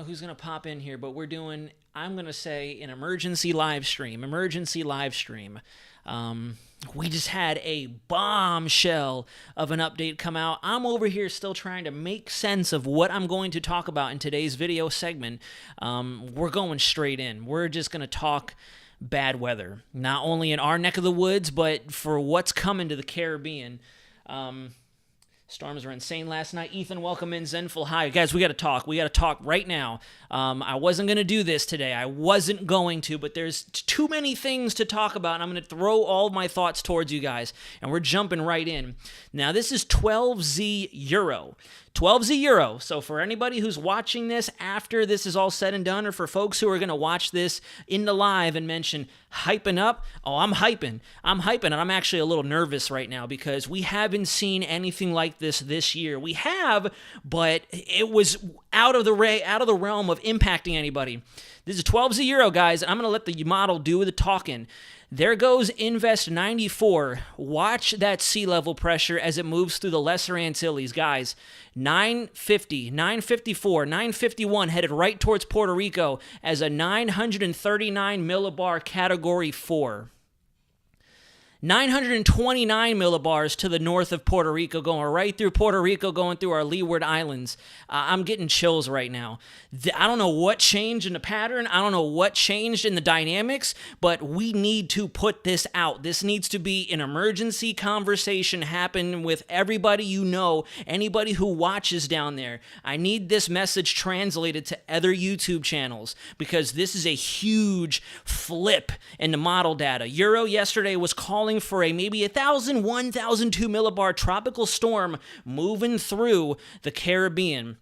who's going to pop in here, but we're doing, I'm going to say, an emergency live stream. We just had a bombshell of an update come out. I'm over here still trying to make sense of what I'm going to talk about in today's video segment. We're going straight in. We're just going to talk bad weather, not only in our neck of the woods, but for what's coming to the Caribbean. Storms were insane last night. Ethan, welcome in. Zenful, hi. Guys, we got to talk. We got to talk right now. I wasn't going to do this today. I wasn't going to, but there's too many things to talk about, and I'm going to throw all my thoughts towards you guys, and we're jumping right in. Now, this is 12Z Euro. 12Z Euro. So for anybody who's watching this after this is all said and done, or for folks who are going to watch this in the live and mention hyping up, oh, I'm hyping, and I'm actually a little nervous right now because we haven't seen anything like this year. We have, but it was out of the realm of impacting anybody. This is 12Z Euro, guys. I'm going to let the model do the talking. There goes Invest 94. Watch that sea level pressure as it moves through the Lesser Antilles. Guys, 950, 954, 951 headed right towards Puerto Rico as a 939 millibar Category 4. 929 millibars to the north of Puerto Rico, going right through Puerto Rico, going through our Leeward Islands. I'm getting chills right now. I don't know what changed in the pattern. I don't know what changed in the dynamics, but we need to put this out. This needs to be an emergency conversation happen with everybody you know, anybody who watches down there. I need this message translated to other YouTube channels because this is a huge flip in the model data. Euro yesterday was calling for a maybe 1,000, 1,002 millibar tropical storm moving through the Caribbean.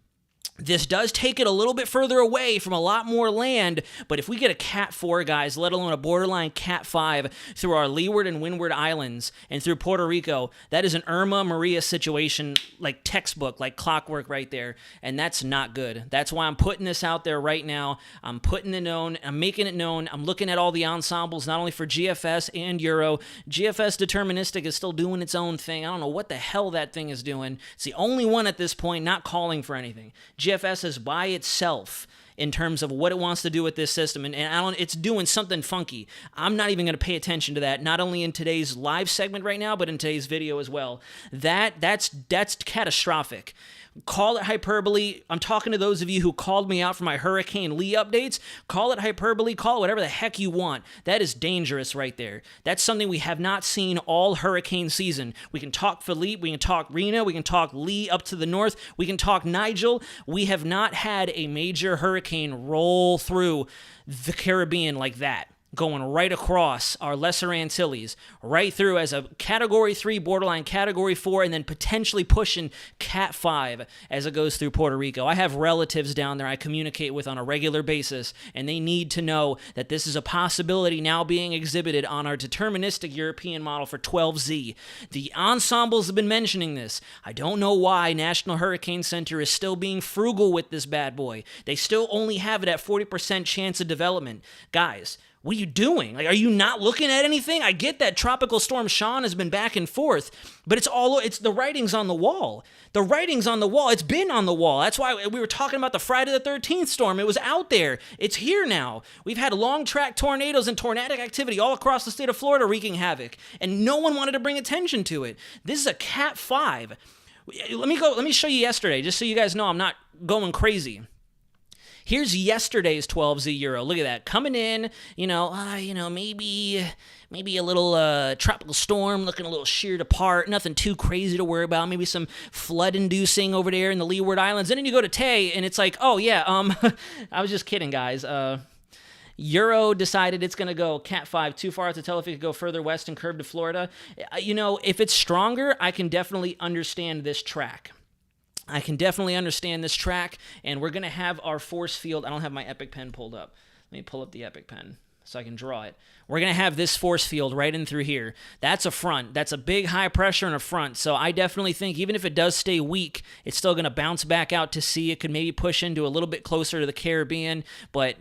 This does take it a little bit further away from a lot more land, but if we get a Cat 4, guys, let alone a borderline Cat 5 through our Leeward and Windward Islands and through Puerto Rico, that is an Irma Maria situation, like textbook, like clockwork right there, and that's not good. That's why I'm putting this out there right now. I'm putting it known. I'm making it known. I'm looking at all the ensembles, not only for GFS and Euro. GFS Deterministic is still doing its own thing. I don't know what the hell that thing is doing. It's the only one at this point not calling for anything. GFS is by itself in terms of what it wants to do with this system, and it's doing something funky. I'm not even going to pay attention to that, not only in today's live segment right now, but in today's video as well. That's catastrophic. Call it hyperbole. I'm talking to those of you who called me out for my Hurricane Lee updates. Call it hyperbole. Call it whatever the heck you want. That is dangerous right there. That's something we have not seen all hurricane season. We can talk Philippe. We can talk Rena. We can talk Lee up to the north. We can talk Nigel. We have not had a major hurricane roll through the Caribbean like that, going right across our Lesser Antilles, right through as a Category 3, borderline Category 4, and then potentially pushing Cat 5 as it goes through Puerto Rico. I have relatives down there I communicate with on a regular basis, and they need to know that this is a possibility now being exhibited on our deterministic European model for 12Z. The ensembles have been mentioning this. I don't know why National Hurricane Center is still being frugal with this bad boy. They still only have it at 40% chance of development. Guys, what are you doing? Like, are you not looking at anything? I get that Tropical Storm Sean has been back and forth, but it's the writing's on the wall. The writing's on the wall. It's been on the wall. That's why we were talking about the Friday the 13th storm. It was out there. It's here now. We've had long track tornadoes and tornadic activity all across the state of Florida wreaking havoc, and no one wanted to bring attention to it. This is a Cat 5. Let me show you yesterday, just so you guys know I'm not going crazy. Here's yesterday's 12Z Euro. Look at that. Coming in, maybe a little tropical storm looking a little sheared apart. Nothing too crazy to worry about. Maybe some flood-inducing over there in the Leeward Islands. And then you go to Tay, and it's like, oh, yeah, I was just kidding, guys. Euro decided it's going to go Cat 5 too far out to tell if it could go further west and curve to Florida. If it's stronger, I can definitely understand this track. And we're going to have our force field. I don't have my Epic Pen pulled up. Let me pull up the Epic Pen so I can draw it. We're going to have this force field right in through here. That's a front. That's a big high pressure in a front. So I definitely think even if it does stay weak, it's still going to bounce back out to sea. It could maybe push into a little bit closer to the Caribbean. But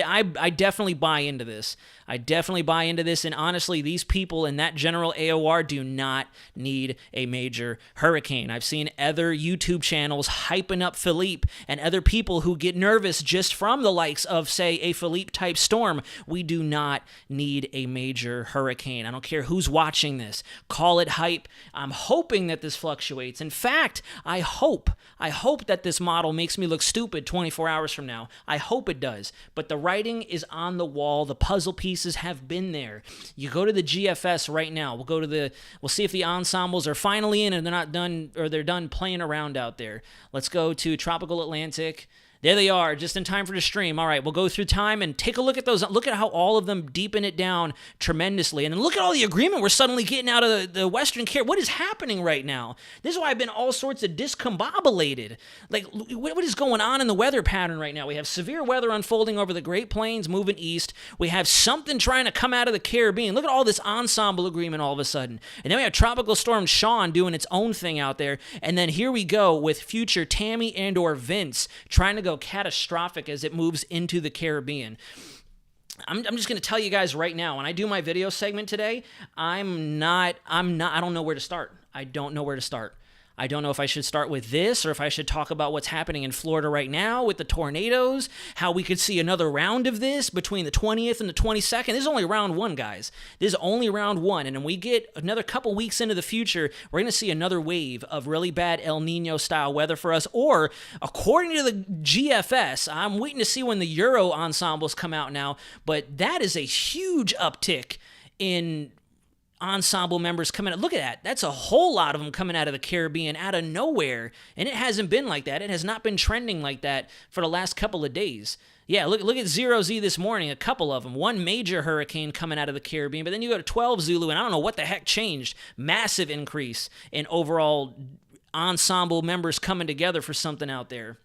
I definitely buy into this. I definitely buy into this. And honestly, these people in that general AOR do not need a major hurricane. I've seen other YouTube channels hyping up Philippe and other people who get nervous just from the likes of, say, a Philippe type storm. We do not need a major hurricane. I don't care who's watching this. Call it hype. I'm hoping that this fluctuates. In fact, I hope that this model makes me look stupid 24 hours from now. I hope it does. But the writing is on the wall. The puzzle pieces have been there. You go to the GFS right now. We'll see if the ensembles are finally in and they're not done, or they're done playing around out there. Let's go to Tropical Atlantic. There they are, just in time for the stream. All right, we'll go through time and take a look at those. Look at how all of them deepen it down tremendously. And then look at all the agreement we're suddenly getting out of the Western Caribbean. What is happening right now? This is why I've been all sorts of discombobulated. Like, what is going on in the weather pattern right now? We have severe weather unfolding over the Great Plains, moving east. We have something trying to come out of the Caribbean. Look at all this ensemble agreement all of a sudden. And then we have Tropical Storm Sean doing its own thing out there. And then here we go with future Tammy and or Vince trying to go catastrophic as it moves into the Caribbean. I'm just going to tell you guys right now, when I do my video segment today, I don't know where to start. I don't know where to start. I don't know if I should start with this or if I should talk about what's happening in Florida right now with the tornadoes, how we could see another round of this between the 20th and the 22nd. This is only round one, guys. This is only round one. And when we get another couple weeks into the future, we're going to see another wave of really bad El Nino style weather for us. Or, according to the GFS, I'm waiting to see when the Euro ensembles come out now, but that is a huge uptick in ensemble members coming out. Look at that. That's a whole lot of them coming out of the Caribbean out of nowhere. And it hasn't been like that. It has not been trending like that for the last couple of days. Yeah, look at Zero Z this morning, a couple of them. One major hurricane coming out of the Caribbean, but then you go to 12 Zulu, and I don't know what the heck changed. Massive increase in overall ensemble members coming together for something out there.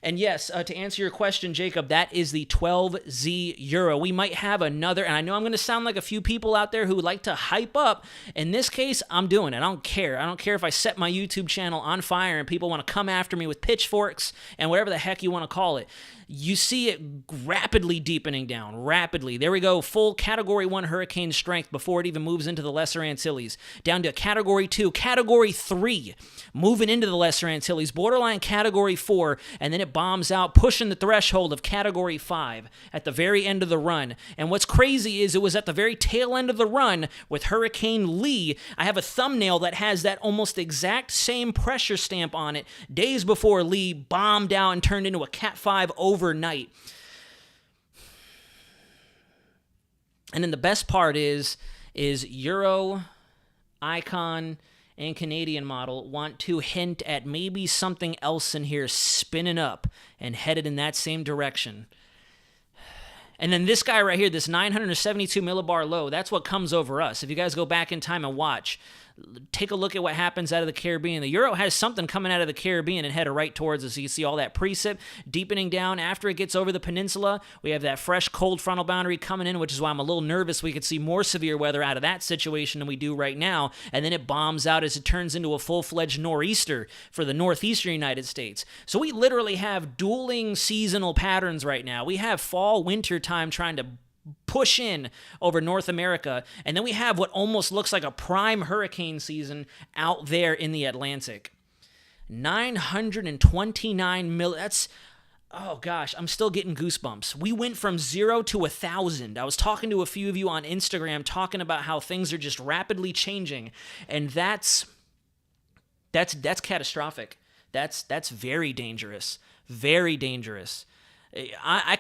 And yes, to answer your question, Jacob, that is the 12Z Euro. We might have another, and I know I'm going to sound like a few people out there who like to hype up. In this case, I'm doing it. I don't care. I don't care if I set my YouTube channel on fire and people want to come after me with pitchforks and whatever the heck you want to call it. You see it rapidly deepening down, rapidly. There we go, full Category 1 hurricane strength before it even moves into the Lesser Antilles. Down to Category 2, Category 3, moving into the Lesser Antilles, borderline Category 4, and then it bombs out, pushing the threshold of Category 5 at the very end of the run. And what's crazy is it was at the very tail end of the run with Hurricane Lee. I have a thumbnail that has that almost exact same pressure stamp on it days before Lee bombed out and turned into a Cat 5 overnight. And then the best part is Euro, Icon, and Canadian model want to hint at maybe something else in here spinning up and headed in that same direction. And then this guy right here, this 972 millibar low, that's what comes over us. If you guys go back in time and watch, take a look at what happens out of the Caribbean. The Euro has something coming out of the Caribbean and headed right towards us. You see all that precip deepening down. After it gets over the peninsula, we have that fresh, cold frontal boundary coming in, which is why I'm a little nervous we could see more severe weather out of that situation than we do right now. And then it bombs out as it turns into a full-fledged nor'easter for the northeastern United States. So we literally have dueling seasonal patterns right now. We have fall, winter time trying to push in over North America, and then we have what almost looks like a prime hurricane season out there in the Atlantic. 929 mil, that's, oh gosh, I'm still getting goosebumps. We went from 0 to 1,000. I was talking to a few of you on Instagram talking about how things are just rapidly changing, and that's catastrophic. That's very dangerous. Very dangerous. I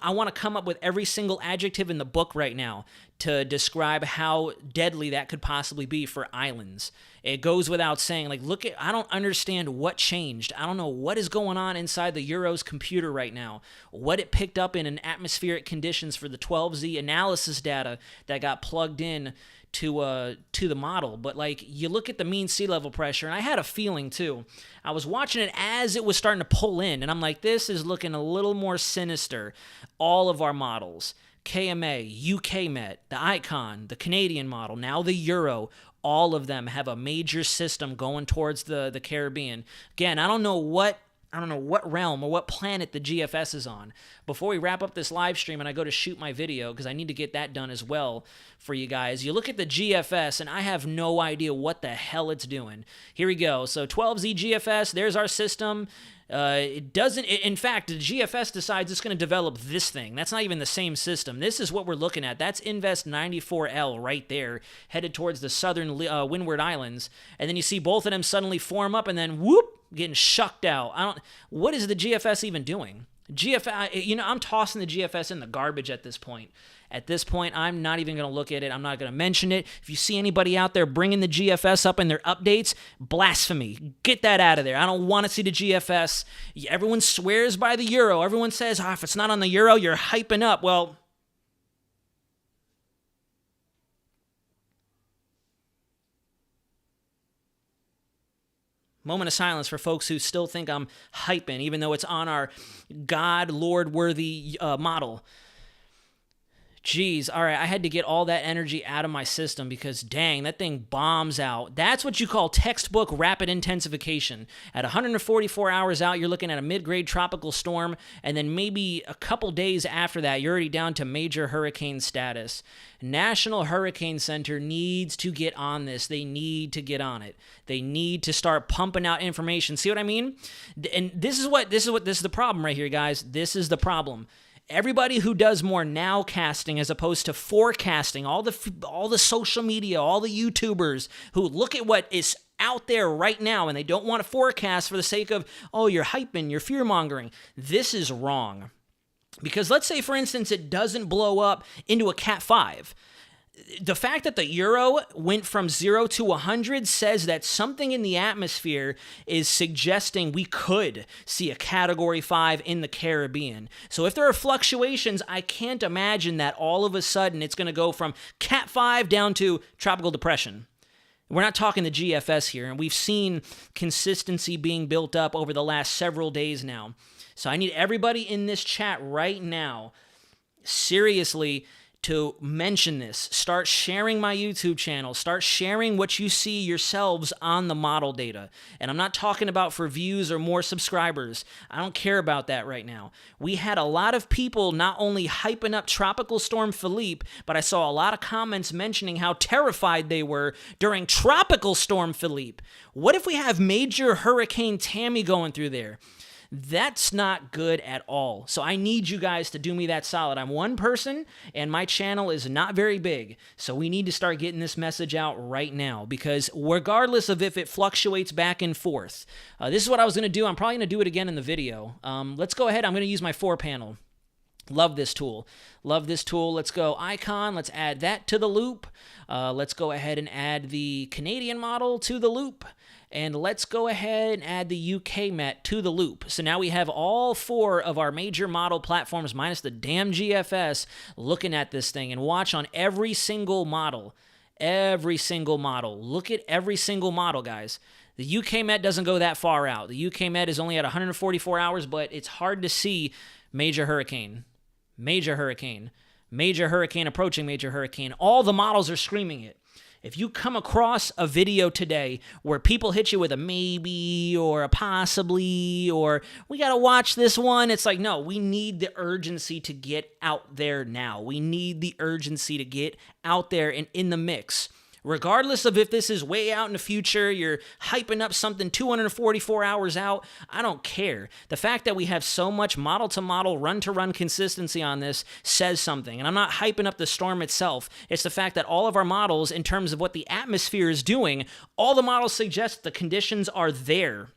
want to come up with every single adjective in the book right now to describe how deadly that could possibly be for islands. It goes without saying, like, I don't understand what changed. I don't know what is going on inside the Euro's computer right now, what it picked up in atmospheric conditions for the 12Z analysis data that got plugged in to the model. But like, you look at the mean sea level pressure, and I had a feeling too. I was watching it as it was starting to pull in, and I'm like, this is looking a little more sinister. All of our models, KMA, UK Met, the Icon, the Canadian model, now the Euro, all of them have a major system going towards the Caribbean. Again, I don't know what realm or what planet the GFS is on. Before we wrap up this live stream and I go to shoot my video, because I need to get that done as well for you guys, you look at the GFS and I have no idea what the hell it's doing. Here we go. So 12Z GFS, there's our system. In fact, the GFS decides it's going to develop this thing. That's not even the same system. This is what we're looking at. That's Invest 94L right there, headed towards the southern Windward Islands. And then you see both of them suddenly form up and then whoop, getting shucked out. What is the GFS even doing? I'm tossing the GFS in the garbage at this point. At this point, I'm not even going to look at it. I'm not going to mention it. If you see anybody out there bringing the GFS up in their updates, blasphemy. Get that out of there. I don't want to see the GFS. Everyone swears by the Euro. Everyone says, if it's not on the Euro, you're hyping up. Well, moment of silence for folks who still think I'm hyping, even though it's on our God, Lord-worthy model. Jeez, all right, I had to get all that energy out of my system because, dang, that thing bombs out. That's what you call textbook rapid intensification. At 144 hours out, you're looking at a mid-grade tropical storm, and then maybe a couple days after that, you're already down to major hurricane status. National Hurricane Center needs to get on this. They need to get on it. They need to start pumping out information. See what I mean? And this is the problem right here, guys. This is the problem. Everybody who does more nowcasting as opposed to forecasting, all the social media, all the YouTubers who look at what is out there right now and they don't want to forecast for the sake of, oh, you're hyping, you're fear-mongering. This is wrong. Because let's say, for instance, it doesn't blow up into a Cat 5. The fact that the Euro went from 0 to 100 says that something in the atmosphere is suggesting we could see a Category 5 in the Caribbean. So if there are fluctuations, I can't imagine that all of a sudden it's going to go from Cat 5 down to tropical depression. We're not talking the GFS here, and we've seen consistency being built up over the last several days now. So I need everybody in this chat right now, seriously, to mention this. Start sharing my YouTube channel. Start sharing what you see yourselves on the model data. And I'm not talking about for views or more subscribers. I don't care about that right now. We had a lot of people not only hyping up Tropical Storm Philippe, but I saw a lot of comments mentioning how terrified they were during Tropical Storm Philippe. What if we have Major Hurricane Tammy going through there? That's not good at all. So I need you guys to do me that solid. I'm one person, and my channel is not very big. So we need to start getting this message out right now, because regardless of if it fluctuates back and forth, this is what I was going to do. I'm probably going to do it again in the video. Let's go ahead. I'm going to use my 4-panel. Love this tool. Love this tool. Let's go Icon. Let's add that to the loop. Let's go ahead and add the Canadian model to the loop. And let's go ahead and add the UK Met to the loop. So now we have all 4 of our major model platforms minus the damn GFS looking at this thing. And watch on every single model. Every single model. Look at every single model, guys. The UK Met doesn't go that far out. The UK Met is only at 144 hours, but it's hard to see major hurricane. Major hurricane. Major hurricane approaching major hurricane. All the models are screaming it. If you come across a video today where people hit you with a maybe or a possibly or we got to watch this one, it's like, no, we need the urgency to get out there now. We need the urgency to get out there and in the mix. Regardless of if this is way out in the future, you're hyping up something 244 hours out, I don't care. The fact that we have so much model-to-model, run-to-run consistency on this says something. And I'm not hyping up the storm itself. It's the fact that all of our models, in terms of what the atmosphere is doing, all the models suggest the conditions are there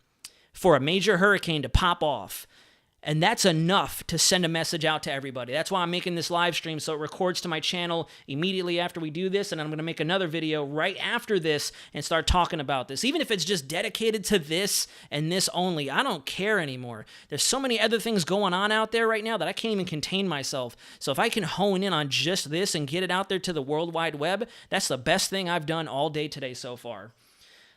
for a major hurricane to pop off. And that's enough to send a message out to everybody. That's why I'm making this live stream, so it records to my channel immediately after we do this, and I'm going to make another video right after this and start talking about this. Even if it's just dedicated to this and this only, I don't care anymore. There's so many other things going on out there right now that I can't even contain myself. So if I can hone in on just this and get it out there to the World Wide Web, that's the best thing I've done all day today so far.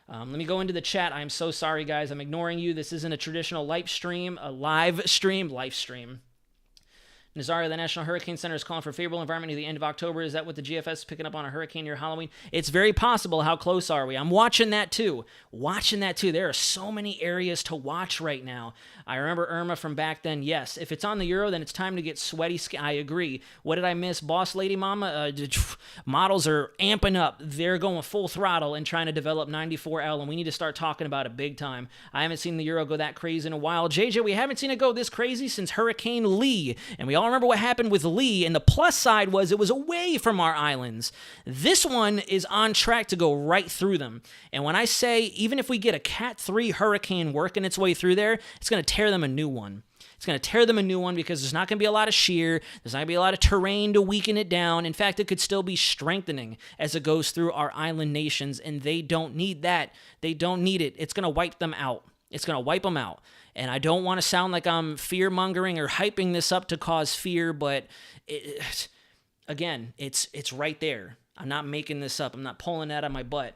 Let me go into the chat. I'm so sorry, guys. I'm ignoring you. This isn't a traditional live stream, Nazario, the National Hurricane Center is calling for favorable environment near the end of October. Is that what the GFS is picking up on a hurricane near Halloween? It's very possible. How close are we? I'm watching that too. There are so many areas to watch right now. I remember Irma from back then. Yes, if it's on the Euro, then it's time to get sweaty. I agree. What did I miss? Boss Lady Mama? Models are amping up. They're going full throttle and trying to develop 94L, and we need to start talking about it big time. I haven't seen the Euro go that crazy in a while. JJ, we haven't seen it go this crazy since Hurricane Lee, and we all remember what happened with Lee, and the plus side was it was away from our islands. This one is on track to go right through them, and when I say even if we get a Cat 3 hurricane working its way through there, it's going to tear them a new one. It's going to tear them a new one because there's not going to be a lot of shear. There's not going to be a lot of terrain to weaken it down. In fact, it could still be strengthening as it goes through our island nations, and they don't need that. They don't need it. It's going to wipe them out. It's going to wipe them out. And I don't want to sound like I'm fear-mongering or hyping this up to cause fear, but again, it's right there. I'm not making this up. I'm not pulling that out of my butt.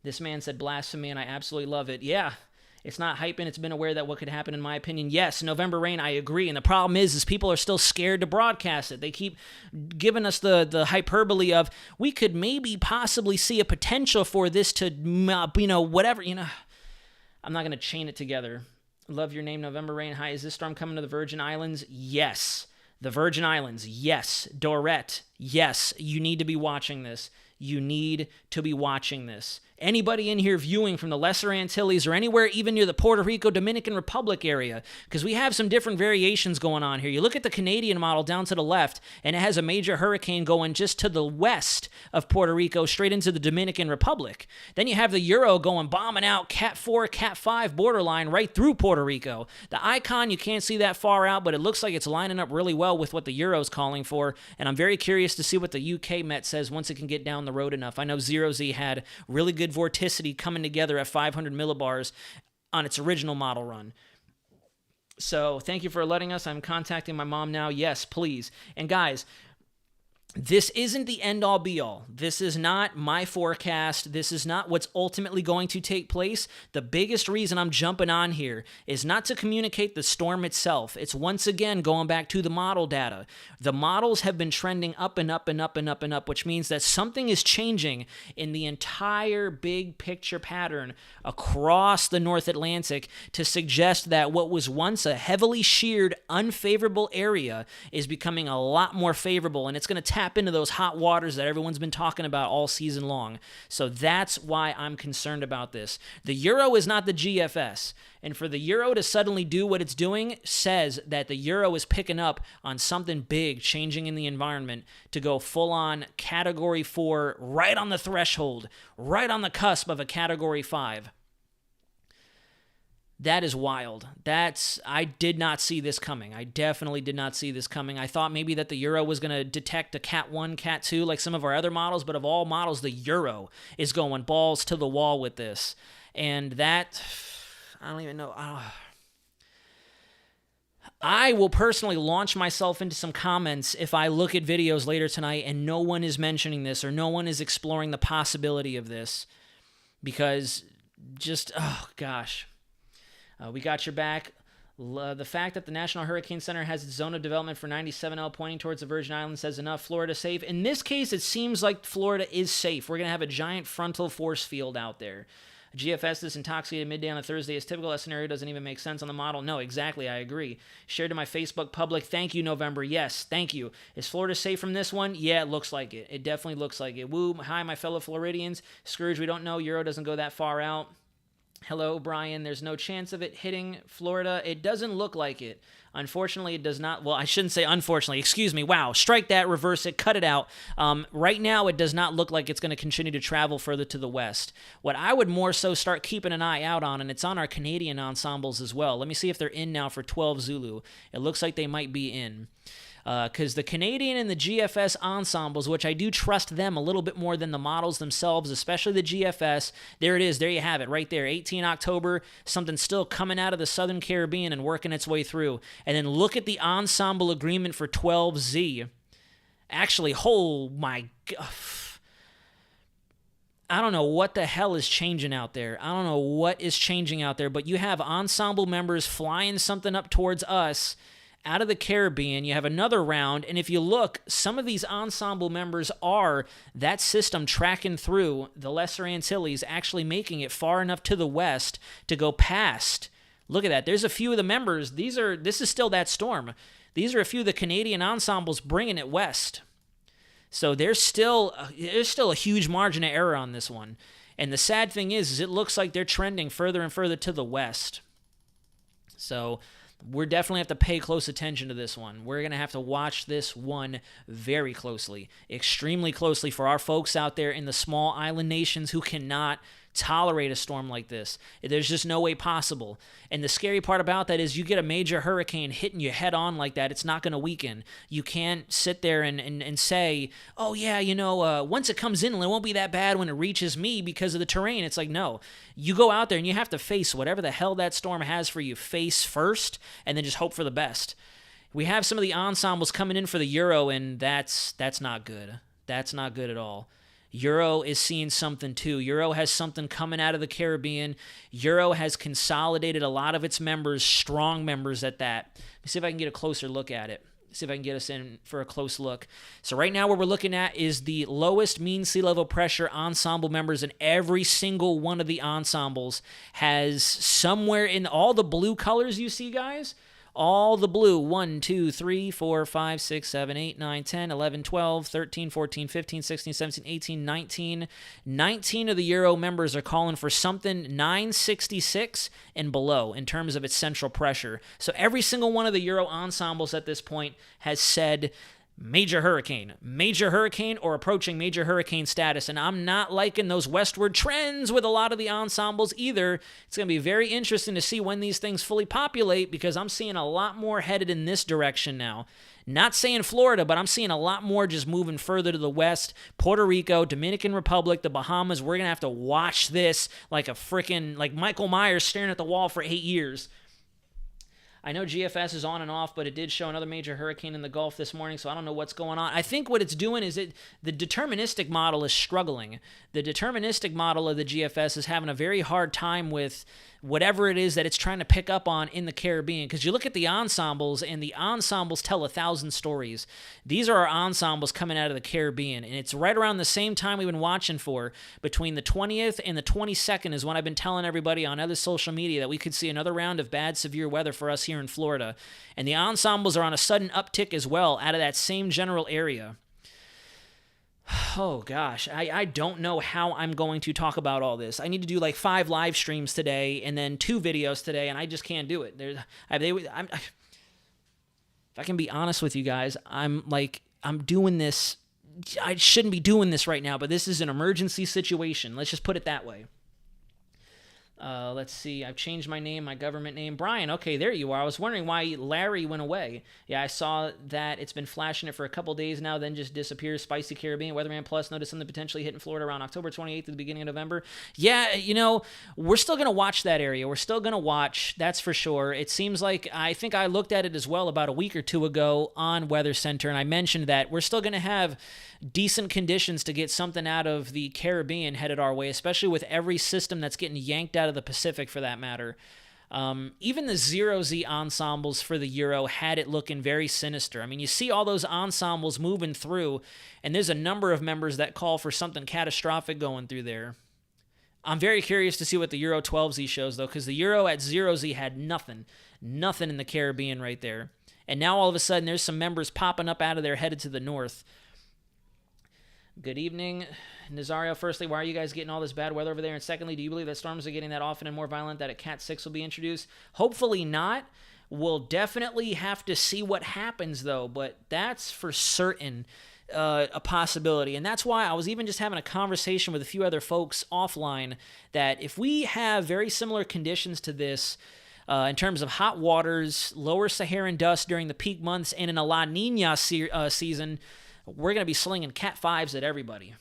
This man said blasphemy, and I absolutely love it. Yeah. It's not hyping. It's been aware that what could happen, in my opinion. Yes, November rain, I agree. And the problem is people are still scared to broadcast it. They keep giving us the hyperbole of, we could maybe possibly see a potential for this to, whatever, I'm not going to chain it together. Love your name, November rain. Hi, is this storm coming to the Virgin Islands? Yes. The Virgin Islands, yes. Dorette, yes. You need to be watching this. You need to be watching this. Anybody in here viewing from the Lesser Antilles or anywhere even near the Puerto Rico, Dominican Republic area, because we have some different variations going on here. You look at the Canadian model down to the left, and it has a major hurricane going just to the west of Puerto Rico, straight into the Dominican Republic. Then you have the Euro going bombing out Cat 4, Cat 5 borderline right through Puerto Rico. The Icon, you can't see that far out, but it looks like it's lining up really well with what the Euro's calling for, and I'm very curious to see what the UK Met says once it can get down the road enough. I know Zero Z had really good vorticity coming together at 500 millibars on its original model run. So thank you for letting us. I'm contacting my mom now. Yes, please. And guys, this isn't the end-all be-all. This is not my forecast. This is not what's ultimately going to take place. The biggest reason I'm jumping on here is not to communicate the storm itself. It's once again going back to the model data. The models have been trending up and up and up and up and up, which means that something is changing in the entire big picture pattern across the North Atlantic to suggest that what was once a heavily sheared, unfavorable area is becoming a lot more favorable, and it's going to tap into those hot waters that everyone's been talking about all season long. So that's why I'm concerned about this. The Euro is not the GFS, and for the Euro to suddenly do what it's doing says that the Euro is picking up on something big changing in the environment to go full-on Category 4, right on the threshold, right on the cusp of a Category 5. That is wild. I did not see this coming. I definitely did not see this coming. I thought maybe that the Euro was going to detect a Cat 1, Cat 2 like some of our other models, but of all models, the Euro is going balls to the wall with this. And that, I don't even know. I will personally launch myself into some comments if I look at videos later tonight and no one is mentioning this or no one is exploring the possibility of this, because just, oh gosh. We got your back. The fact that the National Hurricane Center has its zone of development for 97L pointing towards the Virgin Islands says enough. Florida safe. In this case, it seems like Florida is safe. We're going to have a giant frontal force field out there. GFS this intoxicated midday on a Thursday is typical. That scenario doesn't even make sense on the model. No, exactly. I agree. Shared to my Facebook public. Thank you, November. Yes, thank you. Is Florida safe from this one? Yeah, it looks like it. It definitely looks like it. Woo. Hi, my fellow Floridians. Scrooge, we don't know. Euro doesn't go that far out. Hello, Brian. There's no chance of it hitting Florida. It doesn't look like it. Unfortunately, it does not. Well, I shouldn't say unfortunately. Excuse me. Wow. Strike that, reverse it, cut it out. Right now, it does not look like it's going to continue to travel further to the west. What I would more so start keeping an eye out on, and it's on our Canadian ensembles as well. Let me see if they're in now for 12 Zulu. It looks like they might be in. Because the Canadian and the GFS ensembles, which I do trust them a little bit more than the models themselves, especially the GFS, there it is. There you have it right there. 18 October, something still coming out of the Southern Caribbean and working its way through. And then look at the ensemble agreement for 12Z. Actually, oh my God. I don't know what the hell is changing out there. I don't know what is changing out there, but you have ensemble members flying something up towards us out of the Caribbean. You have another round, and if you look, some of these ensemble members are that system tracking through the Lesser Antilles, actually making it far enough to the west to go past. Look at that. There's a few of the members. This is still that storm. These are a few of the Canadian ensembles bringing it west. So there's still a huge margin of error on this one. And the sad thing is it looks like they're trending further and further to the west. So we're definitely have to pay close attention to this one. We're going to have to watch this one very closely, extremely closely for our folks out there in the small island nations who cannot tolerate a storm like this. There's just no way possible. And the scary part about that is you get a major hurricane hitting you head on like that, it's not going to weaken. You can't sit there and say, oh yeah, once it comes in, it won't be that bad when it reaches me because of the terrain. It's like, no. You go out there and you have to face whatever the hell that storm has for you face first, and then just hope for the best. We have some of the ensembles coming in for the Euro, and that's not good. That's not good at all. Euro is seeing something too. Euro has something coming out of the Caribbean. Euro has consolidated a lot of its members, strong members at that. Let me see if I can get a closer look at it. See if I can get us in for a close look. So right now what we're looking at is the lowest mean sea level pressure ensemble members, and every single one of the ensembles has somewhere in all the blue colors you see, guys. All the blue, 1, 2, 3, 4, 5, 6, 7, 8, 9, 10, 11, 12, 13, 14, 15, 16, 17, 18, 19. 19 of the Euro members are calling for something 966 and below in terms of its central pressure. So every single one of the Euro ensembles at this point has said major hurricane, or approaching major hurricane status. And I'm not liking those westward trends with a lot of the ensembles either. It's going to be very interesting to see when these things fully populate, because I'm seeing a lot more headed in this direction now. Not saying Florida, but I'm seeing a lot more just moving further to the west. Puerto Rico, Dominican Republic, the Bahamas. We're going to have to watch this like Michael Myers staring at the wall for 8 years. I know GFS is on and off, but it did show another major hurricane in the Gulf this morning, so I don't know what's going on. I think what it's doing is the deterministic model is struggling. The deterministic model of the GFS is having a very hard time with whatever it is that it's trying to pick up on in the Caribbean, because you look at the ensembles, and the ensembles tell 1,000 stories. These are our ensembles coming out of the Caribbean, and it's right around the same time we've been watching for. Between the 20th and the 22nd is when I've been telling everybody on other social media that we could see another round of bad, severe weather for us here in Florida. And the ensembles are on a sudden uptick as well out of that same general area. Oh gosh, I don't know how I'm going to talk about all this. I need to do like 5 live streams today and then 2 videos today, and I just can't do it. If I can be honest with you guys, I'm doing this. I shouldn't be doing this right now, but this is an emergency situation. Let's just put it that way. Let's see. I've changed my name, my government name. Brian, okay, there you are. I was wondering why Larry went away. Yeah, I saw that it's been flashing it for a couple days now, then just disappears. Spicy Caribbean, Weatherman Plus, noticed something potentially hitting Florida around October 28th to the beginning of November. Yeah, we're still going to watch that area. We're still going to watch, that's for sure. It seems like, I think I looked at it as well about a week or 2 ago on Weather Center, and I mentioned that we're still going to have decent conditions to get something out of the Caribbean headed our way, especially with every system that's getting yanked out of the Pacific for that matter. Even the 0Z ensembles for the Euro had it looking very sinister. I mean, you see all those ensembles moving through, and there's a number of members that call for something catastrophic going through there. I'm very curious to see what the Euro 12Z shows, though, because the Euro at 0Z had nothing in the Caribbean right there. And now all of a sudden there's some members popping up out of there headed to the north. Good evening, Nazario. Firstly, why are you guys getting all this bad weather over there? And secondly, do you believe that storms are getting that often and more violent that a Cat 6 will be introduced? Hopefully not. We'll definitely have to see what happens, though, but that's for certain a possibility. And that's why I was even just having a conversation with a few other folks offline that if we have very similar conditions to this, in terms of hot waters, lower Saharan dust during the peak months, and in a La Nina season, we're going to be slinging Cat 5s at everybody.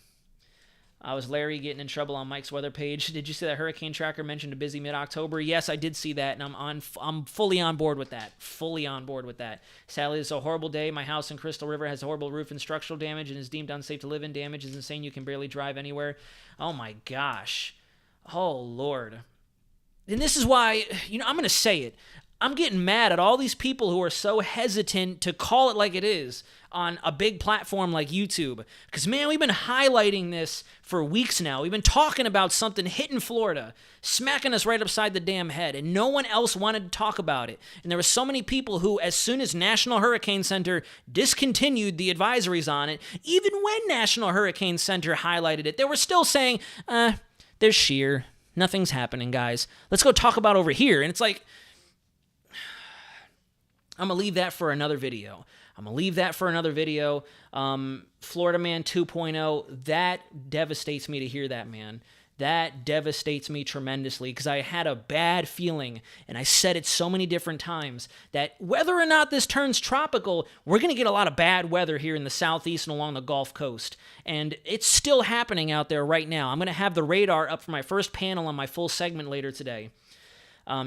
I was Larry getting in trouble on Mike's weather page. Did you see that Hurricane Tracker mentioned a busy mid-October? Yes, I did see that, and I'm fully on board with that. Sadly, it's a horrible day. My house in Crystal River has a horrible roof and structural damage and is deemed unsafe to live in. Damage is insane. You can barely drive anywhere. Oh, my gosh. Oh, Lord. And this is why, I'm going to say it. I'm getting mad at all these people who are so hesitant to call it like it is on a big platform like YouTube. Because, man, we've been highlighting this for weeks now. We've been talking about something hitting Florida, smacking us right upside the damn head, and no one else wanted to talk about it. And there were so many people who, as soon as National Hurricane Center discontinued the advisories on it, even when National Hurricane Center highlighted it, they were still saying, there's sheer. Nothing's happening, guys. Let's go talk about over here. And it's like, I'm going to leave that for another video. Florida Man 2.0, that devastates me to hear that, man. That devastates me tremendously because I had a bad feeling, and I said it so many different times, that whether or not this turns tropical, we're going to get a lot of bad weather here in the southeast and along the Gulf Coast. And it's still happening out there right now. I'm going to have the radar up for my first panel on my full segment later today.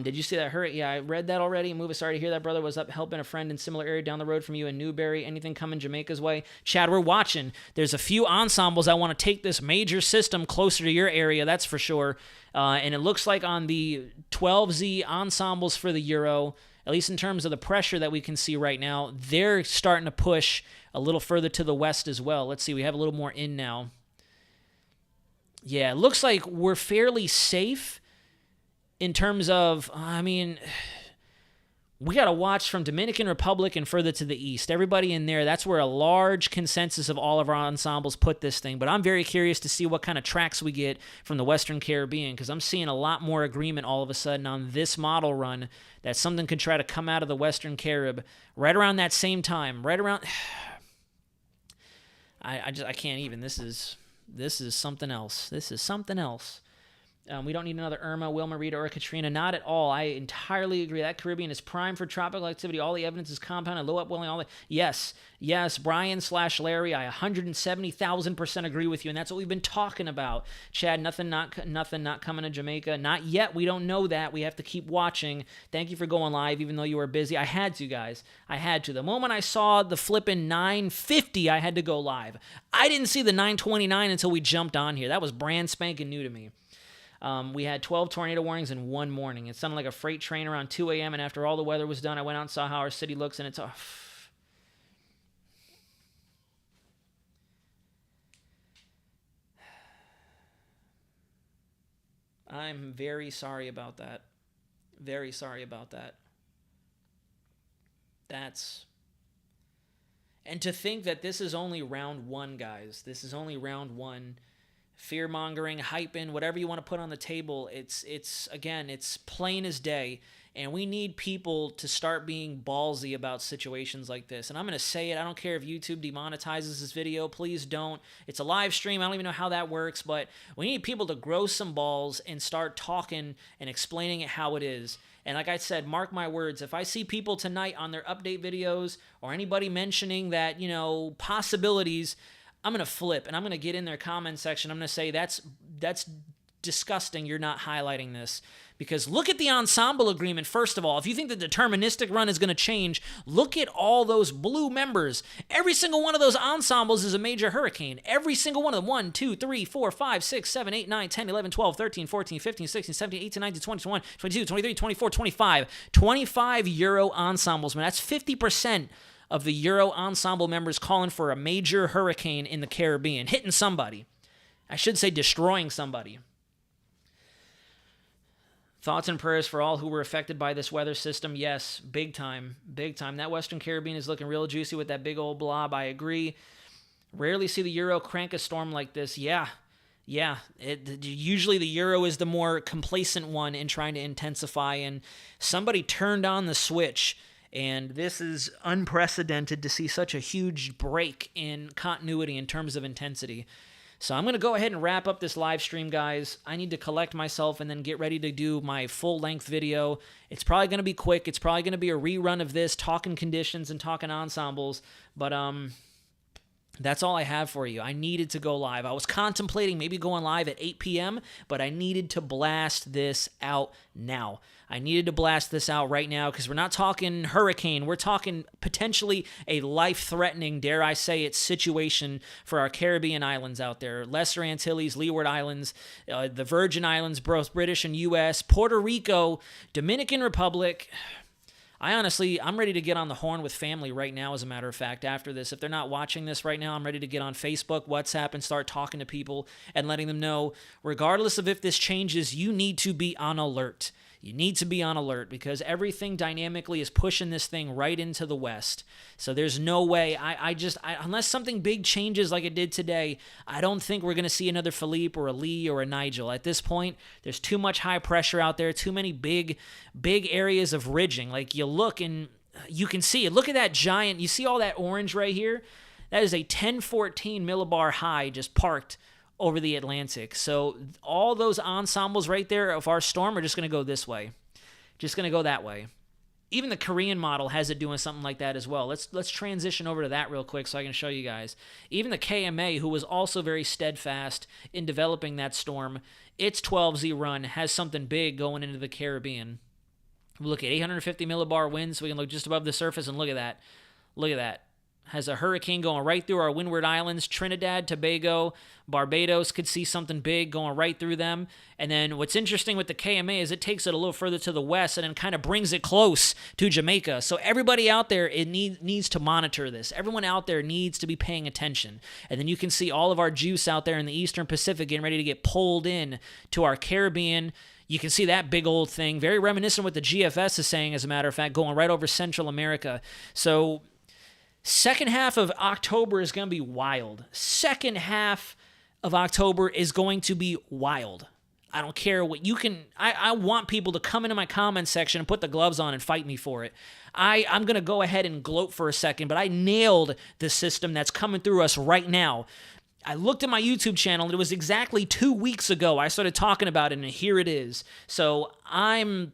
Did you see that hurricane? Yeah, I read that already. Move, sorry to hear that, brother. Was up helping a friend in similar area down the road from you in Newberry. Anything coming Jamaica's way? Chad, we're watching. There's a few ensembles I want to take this major system closer to your area, that's for sure. And it looks like on the 12Z ensembles for the Euro, at least in terms of the pressure that we can see right now, they're starting to push a little further to the west as well. Let's see, we have a little more in now. Yeah, it looks like we're fairly safe in terms of, we got to watch from Dominican Republic and further to the east. Everybody in there, that's where a large consensus of all of our ensembles put this thing. But I'm very curious to see what kind of tracks we get from the Western Caribbean, because I'm seeing a lot more agreement all of a sudden on this model run that something could try to come out of the Western Carib right around that same time. Right around... I can't even. This is something else. This is something else. We don't need another Irma, Wilma, Rita, or Katrina. Not at all. I entirely agree. That Caribbean is primed for tropical activity. All the evidence is compounded, low upwelling, all the... Yes, Brian/Larry, I 170,000% agree with you, and that's what we've been talking about. Chad, nothing not coming to Jamaica. Not yet. We don't know that. We have to keep watching. Thank you for going live, even though you were busy. I had to, guys. I had to. The moment I saw the flipping 950, I had to go live. I didn't see the 929 until we jumped on here. That was brand spanking new to me. We had 12 tornado warnings in one morning. It sounded like a freight train around 2 a.m., and after all the weather was done, I went out and saw how our city looks, and it's... I'm very sorry about that. Very sorry about that. And to think that this is only round one, guys. This is only round one. Fear-mongering, hyping, whatever you want to put on the table, it's plain as day, and we need people to start being ballsy about situations like this. And I'm going to say it, I don't care if YouTube demonetizes this video, please don't. It's a live stream, I don't even know how that works, but we need people to grow some balls and start talking and explaining it how it is. And like I said, mark my words, if I see people tonight on their update videos or anybody mentioning that, possibilities, I'm going to flip, and I'm going to get in their comment section. I'm going to say, that's disgusting. You're not highlighting this. Because look at the ensemble agreement, first of all. If you think the deterministic run is going to change, look at all those blue members. Every single one of those ensembles is a major hurricane. Every single one of them. 1, 2, 3, 4, 5, 6, 7, 8, 9, 10, 11, 12, 13, 14, 15, 16, 17, 18, 19, 20, 21, 22, 23, 24, 25. 25 Euro ensembles, man. That's 50% of the Euro ensemble members calling for a major hurricane in the Caribbean, hitting somebody. I should say destroying somebody. Thoughts and prayers for all who were affected by this weather system. Yes, big time, big time. That Western Caribbean is looking real juicy with that big old blob. I agree. Rarely see the Euro crank a storm like this. Yeah. Usually the Euro is the more complacent one in trying to intensify, and somebody turned on the switch. And this is unprecedented to see such a huge break in continuity in terms of intensity. So I'm going to go ahead and wrap up this live stream, guys. I need to collect myself and then get ready to do my full-length video. It's probably going to be quick. It's probably going to be a rerun of this, talking conditions and talking ensembles. But that's all I have for you. I needed to go live. I was contemplating maybe going live at 8 p.m., but I needed to blast this out now. I needed to blast this out right now because we're not talking hurricane. We're talking potentially a life-threatening, dare I say it, situation for our Caribbean islands out there. Lesser Antilles, Leeward Islands, the Virgin Islands, both British and U.S., Puerto Rico, Dominican Republic. I'm ready to get on the horn with family right now, as a matter of fact, after this. If they're not watching this right now, I'm ready to get on Facebook, WhatsApp, and start talking to people and letting them know, regardless of if this changes, you need to be on alert. You need to be on alert because everything dynamically is pushing this thing right into the west. So there's no way, unless something big changes like it did today, I don't think we're going to see another Philippe or a Lee or a Nigel. At this point, there's too much high pressure out there, too many big areas of ridging. Like you look and you can see it. Look at that giant, you see all that orange right here? That is a 1014 millibar high just parked over the Atlantic. So all those ensembles right there of our storm are just going to go this way. Just going to go that way. Even the Korean model has it doing something like that as well. Let's transition over to that real quick so I can show you guys. Even the KMA, who was also very steadfast in developing that storm, its 12Z run has something big going into the Caribbean. Look at 850 millibar winds. So we can look just above the surface and look at that. Look at that. Has a hurricane going right through our Windward Islands. Trinidad, Tobago, Barbados could see something big going right through them. And then what's interesting with the KMA is it takes it a little further to the west and then kind of brings it close to Jamaica. So everybody out there needs to monitor this. Everyone out there needs to be paying attention. And then you can see all of our juice out there in the Eastern Pacific getting ready to get pulled in to our Caribbean. You can see that big old thing, very reminiscent of what the GFS is saying, as a matter of fact, going right over Central America. So second half of October is going to be wild. Second half of October is going to be wild. I don't care what you can. I want people to come into my comments section and put the gloves on and fight me for it. I'm going to go ahead and gloat for a second, but I nailed the system that's coming through us right now. I looked at my YouTube channel, and it was exactly 2 weeks ago I started talking about it, and here it is. So I'm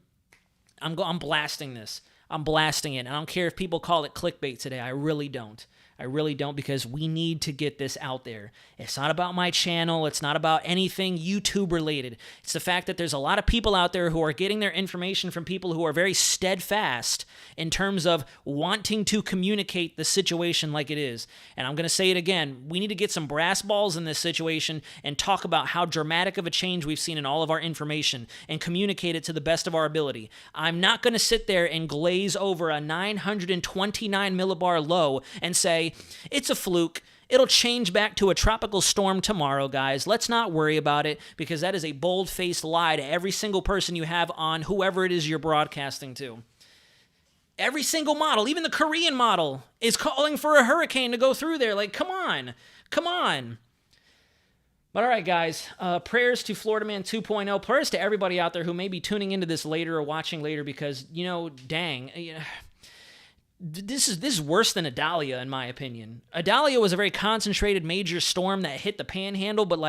blasting this. I'm blasting it. I don't care if people call it clickbait today. I really don't. I really don't, because we need to get this out there. It's not about my channel. It's not about anything YouTube related. It's the fact that there's a lot of people out there who are getting their information from people who are very steadfast in terms of wanting to communicate the situation like it is. And I'm going to say it again. We need to get some brass balls in this situation and talk about how dramatic of a change we've seen in all of our information and communicate it to the best of our ability. I'm not going to sit there and glaze over a 929 millibar low and say, it's a fluke. It'll change back to a tropical storm tomorrow, guys. Let's not worry about it, because that is a bold-faced lie to every single person you have on whoever it is you're broadcasting to. Every single model, even the Korean model, is calling for a hurricane to go through there. Like, come on. Come on. But all right, guys, prayers to Florida Man 2.0. Prayers to everybody out there who may be tuning into this later or watching later, because, dang, This is worse than Idalia, in my opinion. Idalia was a very concentrated major storm that hit the panhandle, but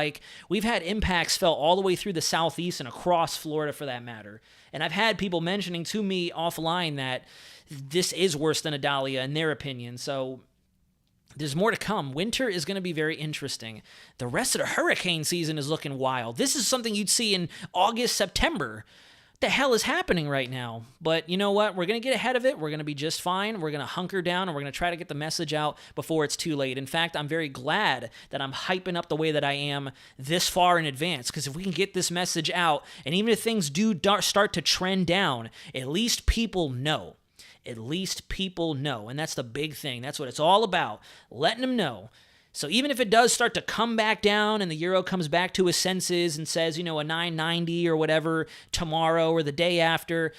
we've had impacts felt all the way through the southeast and across Florida, for that matter. And I've had people mentioning to me offline that this is worse than Idalia in their opinion. So there's more to come. Winter is going to be very interesting. The rest of the hurricane season is looking wild. This is something you'd see in August, September. The hell is happening right now? But you know what? We're going to get ahead of it. We're going to be just fine. We're going to hunker down, and we're going to try to get the message out before it's too late. In fact, I'm very glad that I'm hyping up the way that I am this far in advance, because if we can get this message out, and even if things do start to trend down, at least people know. At least people know, and that's the big thing. That's what it's all about, letting them know. So even if it does start to come back down and the euro comes back to his senses and says, a 990 or whatever tomorrow or the day after,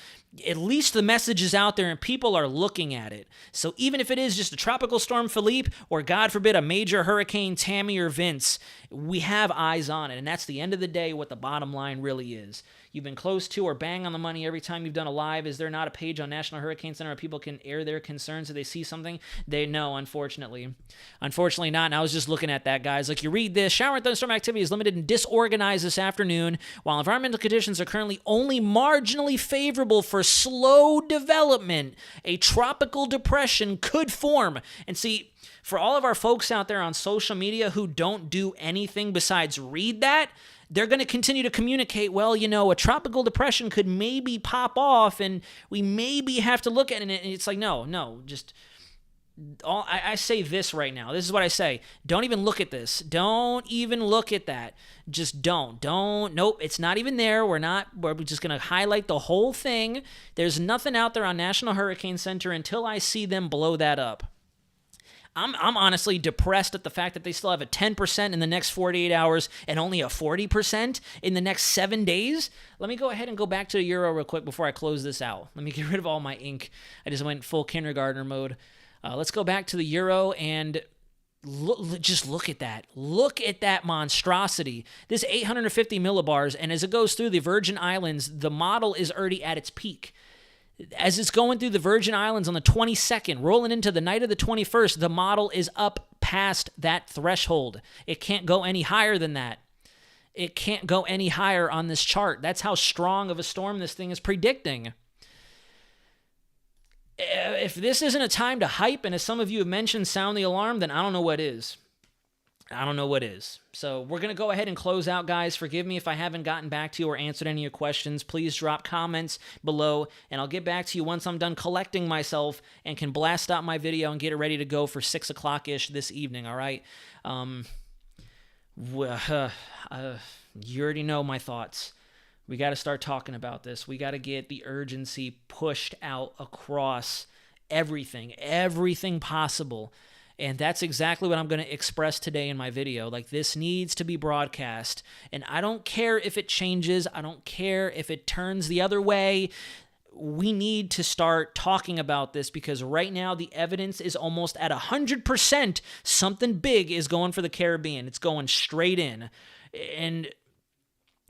at least the message is out there and people are looking at it. So even if it is just a tropical storm Philippe, or God forbid a major hurricane Tammy or Vince, we have eyes on it. And that's the end of the day what the bottom line really is. You've been close to or bang on the money every time you've done a live. Is there not a page on National Hurricane Center where people can air their concerns if they see something? No, unfortunately. Unfortunately not. And I was just looking at that, guys. You read this, shower and thunderstorm activity is limited and disorganized this afternoon, while environmental conditions are currently only marginally favorable for slow development. A tropical depression could form. And see, for all of our folks out there on social media who don't do anything besides read that, they're going to continue to communicate, a tropical depression could maybe pop off and we maybe have to look at it. And it's no, just I say this right now. This is what I say. Don't even look at this. Don't even look at that. Just don't. Nope, it's not even there. We're just going to highlight the whole thing. There's nothing out there on National Hurricane Center until I see them blow that up. I'm honestly depressed at the fact that they still have a 10% in the next 48 hours and only a 40% in the next 7 days. Let me go ahead and go back to the euro real quick before I close this out. Let me get rid of all my ink. I just went full kindergartner mode. Let's go back to the euro and just look at that. Look at that monstrosity. This 850 millibars, and as it goes through the Virgin Islands, the model is already at its peak. As it's going through the Virgin Islands on the 22nd, rolling into the night of the 21st, the model is up past that threshold. It can't go any higher than that. It can't go any higher on this chart. That's how strong of a storm this thing is predicting. If this isn't a time to hype, and as some of you have mentioned, sound the alarm, then I don't know what is. I don't know what is. So we're going to go ahead and close out, guys. Forgive me if I haven't gotten back to you or answered any of your questions. Please drop comments below, and I'll get back to you once I'm done collecting myself and can blast out my video and get it ready to go for 6 o'clock-ish this evening, all right? You already know my thoughts. We got to start talking about this. We got to get the urgency pushed out across everything possible. And that's exactly what I'm going to express today in my video. Like, this needs to be broadcast. And I don't care if it changes. I don't care if it turns the other way. We need to start talking about this because right now the evidence is almost at 100%. Something big is going for the Caribbean. It's going straight in. And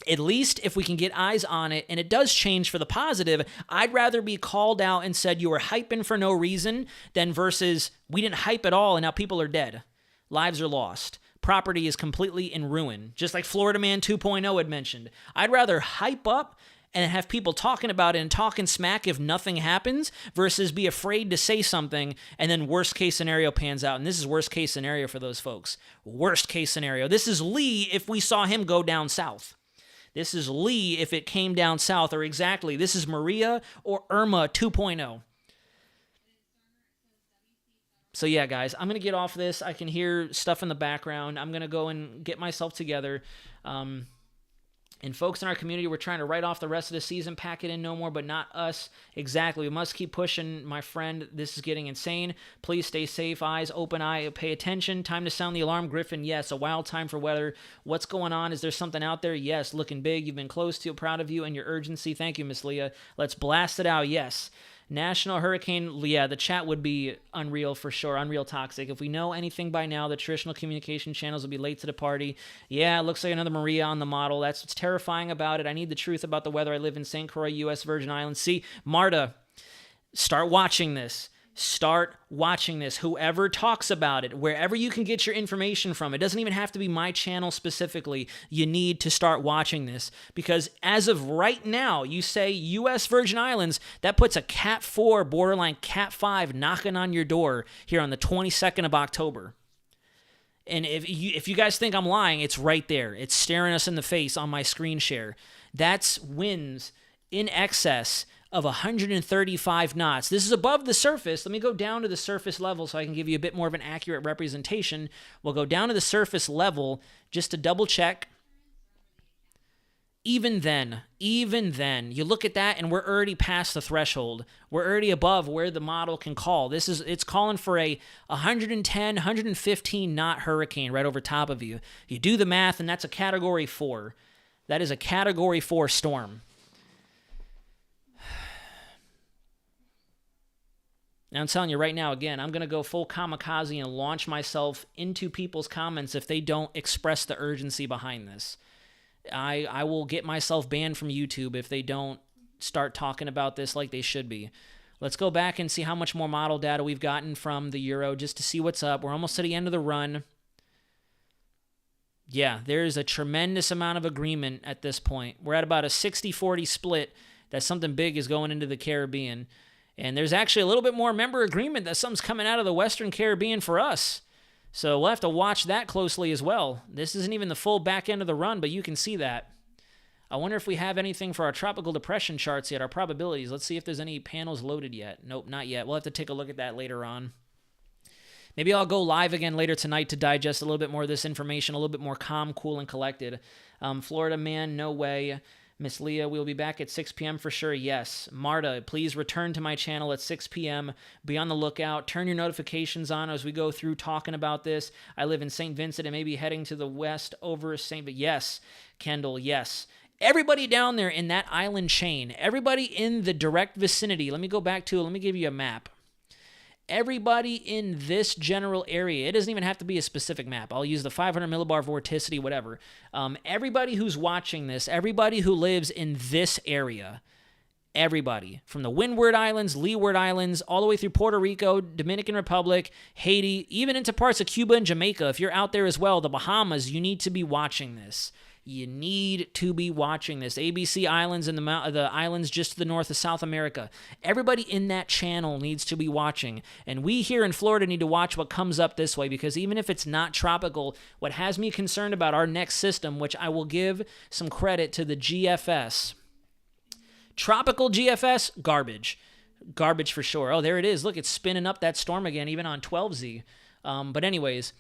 at least if we can get eyes on it, and it does change for the positive, I'd rather be called out and said you were hyping for no reason than versus we didn't hype at all and now people are dead. Lives are lost. Property is completely in ruin, just like Florida Man 2.0 had mentioned. I'd rather hype up and have people talking about it and talking smack if nothing happens versus be afraid to say something and then worst case scenario pans out. And this is worst case scenario for those folks. Worst case scenario. This is Lee if we saw him go down south. This is Lee if it came down south, or exactly, this is Maria or Irma 2.0. So yeah, guys, I'm going to get off this. I can hear stuff in the background. I'm going to go and get myself together. And folks in our community, we're trying to write off the rest of the season, pack it in no more, but not us. Exactly. We must keep pushing, my friend. This is getting insane. Please stay safe. Eyes open, pay attention. Time to sound the alarm, Griffin. Yes, a wild time for weather. What's going on? Is there something out there? Yes, looking big. You've been close to. Proud of you and your urgency. Thank you, Miss Leah. Let's blast it out. Yes. National Hurricane, yeah, the chat would be unreal for sure, unreal toxic. If we know anything by now, the traditional communication channels will be late to the party. Yeah, it looks like another Maria on the model. That's what's terrifying about it. I need the truth about the weather. I live in St. Croix, U.S. Virgin Islands. See, Marta, start watching this. Start watching this. Whoever talks about it, wherever you can get your information from, it doesn't even have to be my channel specifically. You need to start watching this because as of right now, you say U.S. Virgin Islands, that puts a Cat 4, borderline Cat 5 knocking on your door here on the 22nd of October. And if you guys think I'm lying, it's right there. It's staring us in the face on my screen share. That's winds in excess of 135 knots. This is above the surface. Let me go down to the surface level so I can give you a bit more of an accurate representation. We'll go down to the surface level just to double check. Even then, you look at that and we're already past the threshold. We're already above where the model can call. It's calling for a 110, 115 knot hurricane right over top of you. You do the math and that's a Category 4. That is a Category 4 storm. Now, I'm telling you right now, again, I'm going to go full kamikaze and launch myself into people's comments if they don't express the urgency behind this. I will get myself banned from YouTube if they don't start talking about this like they should be. Let's go back and see how much more model data we've gotten from the Euro just to see what's up. We're almost to the end of the run. Yeah, there's a tremendous amount of agreement at this point. We're at about a 60-40 split that something big is going into the Caribbean. And there's actually a little bit more member agreement that something's coming out of the Western Caribbean for us. So we'll have to watch that closely as well. This isn't even the full back end of the run, but you can see that. I wonder if we have anything for our tropical depression charts yet, our probabilities. Let's see if there's any panels loaded yet. Nope, not yet. We'll have to take a look at that later on. Maybe I'll go live again later tonight to digest a little bit more of this information, a little bit more calm, cool, and collected. Florida man, no way. Miss Leah, we'll be back at 6 p.m. for sure. Yes. Marta, please return to my channel at 6 p.m. Be on the lookout. Turn your notifications on as we go through talking about this. I live in St. Vincent and maybe heading to the west over St. But yes, Kendall, yes. Everybody down there in that island chain, everybody in the direct vicinity, let me give you a map. Everybody in this general area, it doesn't even have to be a specific map. I'll use the 500 millibar vorticity, whatever. Everybody who's watching this, everybody who lives in this area, everybody from the Windward Islands, Leeward Islands, all the way through Puerto Rico, Dominican Republic, Haiti, even into parts of Cuba and Jamaica. If you're out there as well, the Bahamas, you need to be watching this. You need to be watching this. ABC Islands and the islands just to the north of South America. Everybody in that channel needs to be watching. And we here in Florida need to watch what comes up this way, because even if it's not tropical, what has me concerned about our next system, which I will give some credit to the GFS. Tropical GFS, garbage. Garbage for sure. Oh, there it is. Look, it's spinning up that storm again, even on 12Z. But anyways,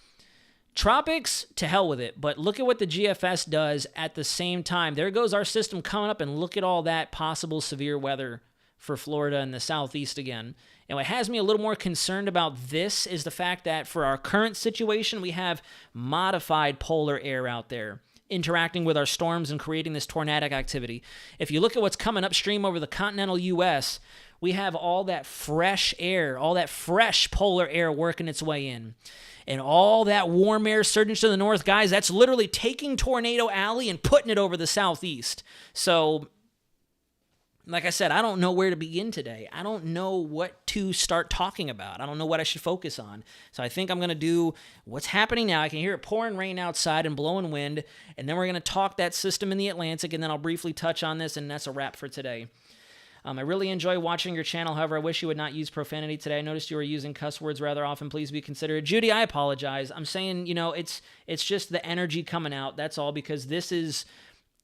tropics, to hell with it. But look at what the GFS does at the same time. There goes our system coming up, and look at all that possible severe weather for Florida and the southeast again. And what has me a little more concerned about this is the fact that for our current situation, we have modified polar air out there interacting with our storms and creating this tornadic activity. If you look at what's coming upstream over the continental U.S., we have all that fresh air, all that fresh polar air working its way in. And all that warm air surging to the north, guys, that's literally taking Tornado Alley and putting it over the southeast. So, like I said, I don't know where to begin today. I don't know what to start talking about. I don't know what I should focus on. So I think I'm going to do what's happening now. I can hear it pouring rain outside and blowing wind. And then we're going to talk that system in the Atlantic, and then I'll briefly touch on this, and that's a wrap for today. I really enjoy watching your channel. However, I wish you would not use profanity today. I noticed you were using cuss words rather often. Please be considerate. Judy, I apologize. I'm saying, it's just the energy coming out. That's all, because this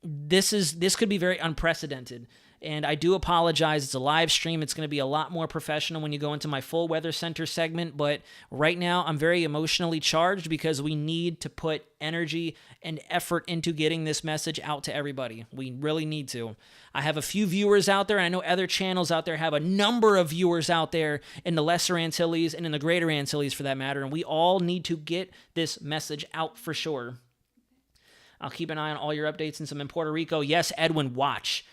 could be very unprecedented. And I do apologize. It's a live stream. It's going to be a lot more professional when you go into my full Weather Center segment. But right now, I'm very emotionally charged because we need to put energy and effort into getting this message out to everybody. We really need to. I have a few viewers out there, and I know other channels out there have a number of viewers out there in the Lesser Antilles and in the Greater Antilles for that matter. And we all need to get this message out for sure. I'll keep an eye on all your updates and some in Puerto Rico. Yes, Edwin, watch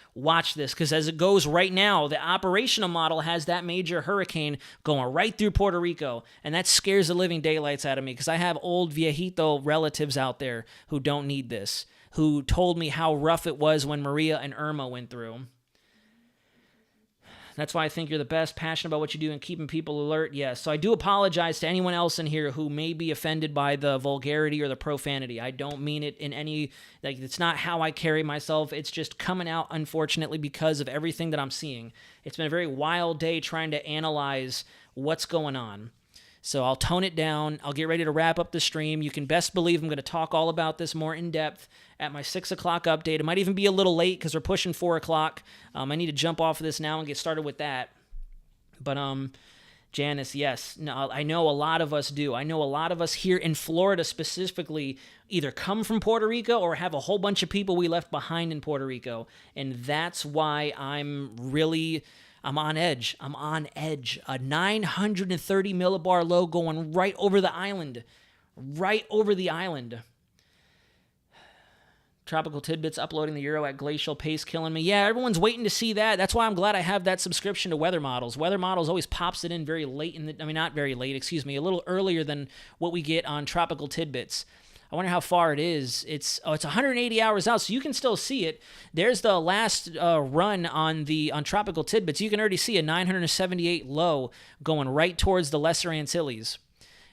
this, because as it goes right now, the operational model has that major hurricane going right through Puerto Rico, and that scares the living daylights out of me, because I have old viejito relatives out there who don't need this, who told me how rough it was when Maria and Irma went through. That's why I think you're the best, passionate about what you do and keeping people alert. Yes. So I do apologize to anyone else in here who may be offended by the vulgarity or the profanity. I don't mean it in any, it's not how I carry myself. It's just coming out, unfortunately, because of everything that I'm seeing. It's been a very wild day trying to analyze what's going on. So I'll tone it down. I'll get ready to wrap up the stream. You can best believe I'm going to talk all about this more in depth at my 6 o'clock update. It might even be a little late because we're pushing 4 o'clock. I need to jump off of this now and get started with that. But Janice, yes. No, I know a lot of us do. I know a lot of us here in Florida specifically either come from Puerto Rico or have a whole bunch of people we left behind in Puerto Rico. And that's why I'm on edge. I'm on edge. A 930 millibar low going right over the island. Right over the island. Tropical Tidbits uploading the Euro at glacial pace, killing me. Yeah, everyone's waiting to see that. That's why I'm glad I have that subscription to Weather Models. Weather Models always pops it in very late not very late, excuse me, a little earlier than what we get on Tropical Tidbits. I wonder how far it is. It's 180 hours out, so you can still see it. There's the last run on Tropical Tidbits. You can already see a 978 low going right towards the Lesser Antilles.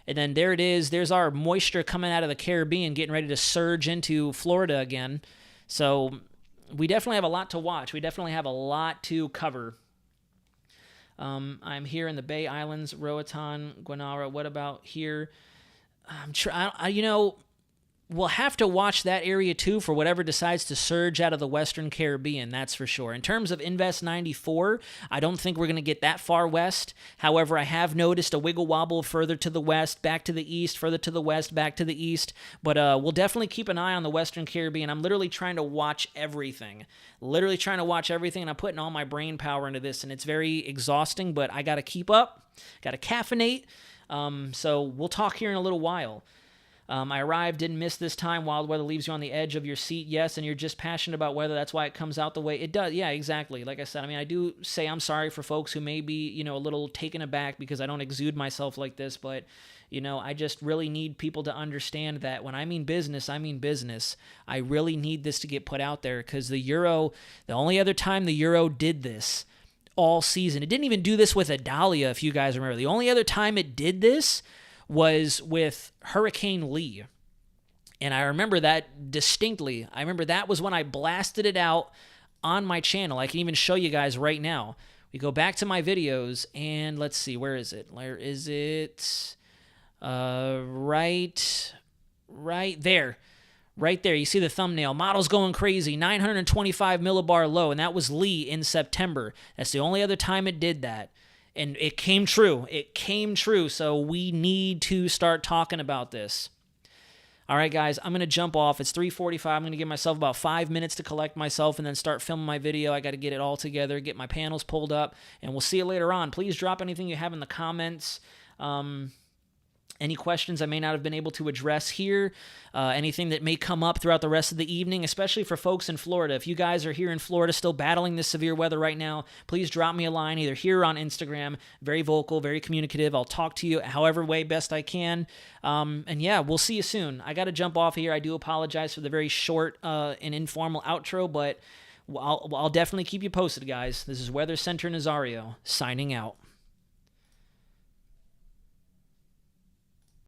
And then there it is. There's our moisture coming out of the Caribbean, getting ready to surge into Florida again. So we definitely have a lot to watch. We definitely have a lot to cover. I'm here in the Bay Islands, Roatan, Guanara. What about here? we'll have to watch that area too for whatever decides to surge out of the Western Caribbean, that's for sure. In terms of Invest 94, I don't think we're going to get that far west. However, I have noticed a wiggle wobble further to the west, back to the east, further to the west, back to the east. But we'll definitely keep an eye on the Western Caribbean. I'm literally trying to watch everything. And I'm putting all my brain power into this, and it's very exhausting, but I got to keep up, got to caffeinate. So we'll talk here in a little while. I arrived, didn't miss this time. Wild weather leaves you on the edge of your seat. Yes, and you're just passionate about weather. That's why it comes out the way it does. Yeah, exactly. Like I said, I mean, I do say I'm sorry for folks who may be, a little taken aback because I don't exude myself like this. But, I just really need people to understand that when I mean business, I mean business. I really need this to get put out there because the only other time the Euro did this all season, it didn't even do this with Adalia, if you guys remember. The only other time it did this was with Hurricane Lee. And I remember that distinctly. I remember that was when I blasted it out on my channel. I can even show you guys right now. We go back to my videos, and let's see, where is it? Where is it? Right there. Right there. You see the thumbnail. Model's going crazy. 925 millibar low, and that was Lee in September. That's the only other time it did that. And it came true. So we need to start talking about this. All right, guys, I'm going to jump off. It's 3:45. I'm going to give myself about 5 minutes to collect myself and then start filming my video. I got to get it all together, get my panels pulled up, and we'll see you later on. Please drop anything you have in the comments. Any questions I may not have been able to address here, anything that may come up throughout the rest of the evening, especially for folks in Florida. If you guys are here in Florida still battling this severe weather right now, please drop me a line either here or on Instagram. Very vocal, very communicative. I'll talk to you however way best I can. And yeah, we'll see you soon. I got to jump off here. I do apologize for the very short and informal outro, but I'll definitely keep you posted, guys. This is Weather Center Nazario signing out.